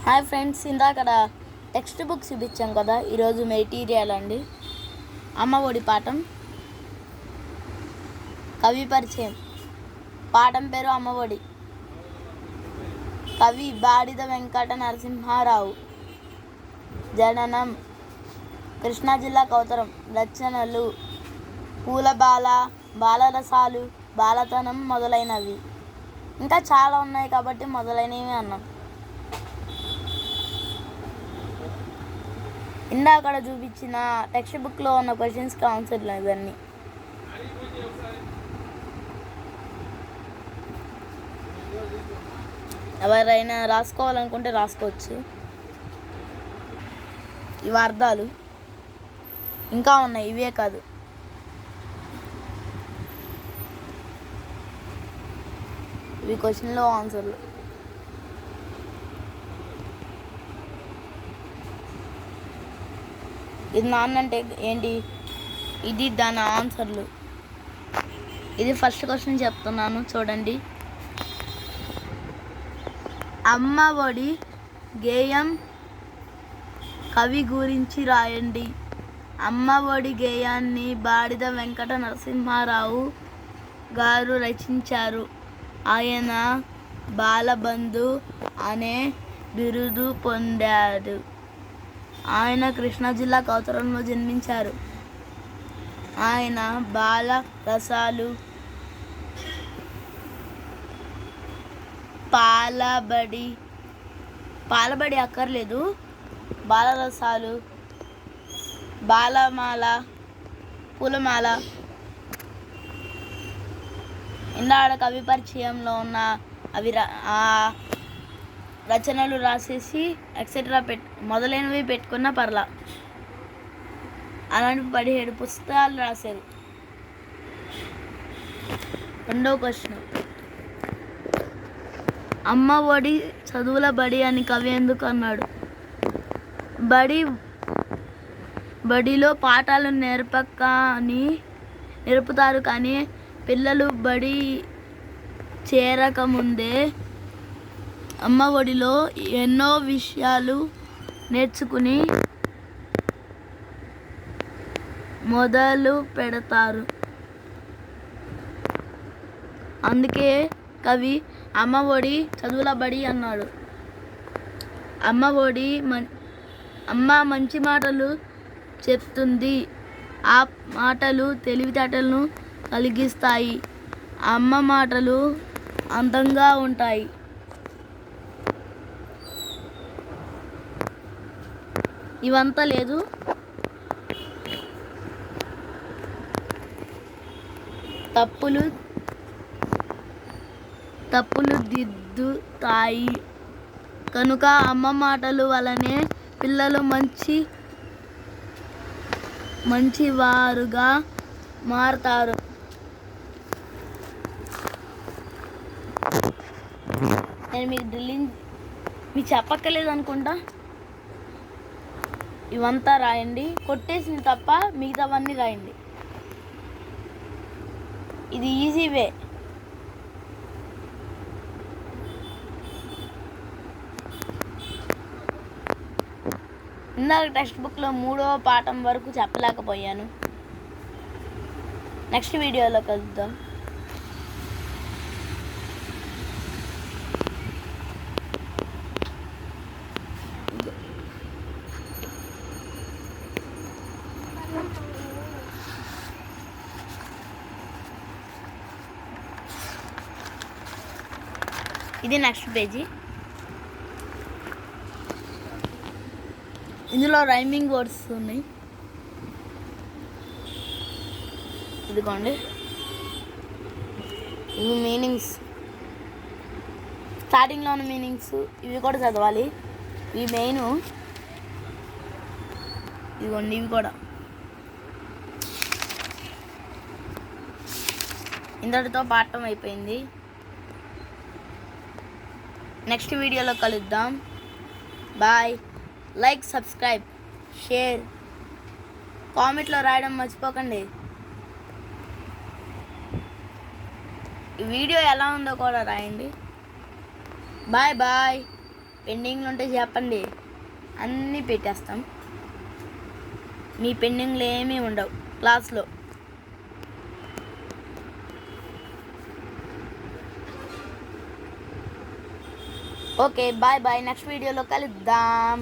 Hi friends, ఇందాక text books చూపించాం కదా. ఈరోజు మెటీరియల్ అండి. అమ్మ ఒడి పాఠం, కవి పరిచయం. పాఠం పేరు అమ్మ ఒడి. కవి బాడిద వెంకట నరసింహారావు. జననం కృష్ణా జిల్లా కౌతరం. రచనలు పూలబాల, బాలరసాలు, బాలతనం మొదలైనవి. ఇంకా చాలా ఉన్నాయి కాబట్టి మొదలైనవి అన్నాం. ఇందాక చూపించిన టెక్స్ట్ బుక్లో ఉన్న క్వశ్చన్స్కి ఆన్సర్లు ఇవన్నీ. ఎవరైనా రాసుకోవాలనుకుంటే రాసుకోవచ్చు. ఇవి అర్థాలు ఇంకా ఉన్నాయి, ఇవే కాదు. ఇవి క్వశ్చన్లో ఆన్సర్లు. ఇది నాన్న అంటే ఏంటి, ఇది దాని ఆన్సర్లు. ఇది ఫస్ట్ క్వశ్చన్ చెప్తున్నాను చూడండి. అమ్మ ఒడి గేయం కవి గురించి రాయండి. అమ్మ ఒడి గేయాన్ని బాడిద వెంకట నరసింహారావు గారు రచించారు. ఆయన బాలబంధు అనే బిరుదు పొందాడు. ఆయన కృష్ణా జిల్లా కౌతరంలో జన్మించారు. ఆయన బాల రసాలు, పాలబడి అక్కర్లేదు, బాలరసాలు, బాలమాల, పూలమాల, ఇందాడ కవి పరిచయంలో ఉన్న అవి రచనలు రాసేసి ఎక్సెట్రా మొదలైనవి పెట్టుకున్న పర్లా. అలాంటి 17 పుస్తకాలు రాశారు. రెండో క్వశ్చన్, అమ్మ ఒడి చదువుల బడి అని కవి ఎందుకు అన్నాడు? బడిలో పాఠాలు నేర్పుతారు కానీ పిల్లలు బడి చేరకముందే అమ్మ ఒడిలో ఎన్నో విషయాలు నేర్చుకుని మొదలు పెడతారు. అందుకే కవి అమ్మ ఒడి చదువుల బడి అన్నాడు. అమ్మ మంచి మాటలు చెప్తుంది. ఆ మాటలు తెలివితేటలను కలిగిస్తాయి. అమ్మ మాటలు అందంగా ఉంటాయి. ఇవంతా లేదు. తప్పులు దిద్దుతాయి. కనుక అమ్మ మాటలు వలనే పిల్లలు మంచివారుగా మారతారు. నేను మీకు చెప్పక్కర్లేదు అనుకుంటా. ఇవంతా రాయండి, కొట్టేసింది తప్ప మిగతావన్నీ రాయండి. ఇది ఈజీ వే. ఇందాక టెక్స్ట్ బుక్లో 3వ పాఠం వరకు చెప్పలేకపోయాను. నెక్స్ట్ వీడియోలో కలుద్దాం. ఇది నెక్స్ట్ పేజీ. ఇందులో రైమింగ్ వర్డ్స్ ఉన్నాయి. ఇదిగోండి, ఇవి మీనింగ్స్. స్టార్టింగ్లో ఉన్న మీనింగ్స్ ఇవి కూడా చదవాలి. ఇవి మెయిన్. ఇదిగోండి, ఇవి కూడా. ఇంతటితో పాఠం అయిపోయింది. నెక్స్ట్ వీడియోలో కలుద్దాం. బాయ్. లైక్, సబ్స్క్రైబ్, షేర్, కామెంట్లో రాయడం మర్చిపోకండి. ఈ వీడియో ఎలా ఉందో కూడా రాయండి. Bye bye. పెండింగ్లు ఉంటే చెప్పండి, అన్నీ పెట్టేస్తాం. మీ పెండింగ్లు ఏమీ ఉండవు క్లాస్లో. Okay, bye bye. నెక్స్ట్ వీడియోలో కలుద్దాం.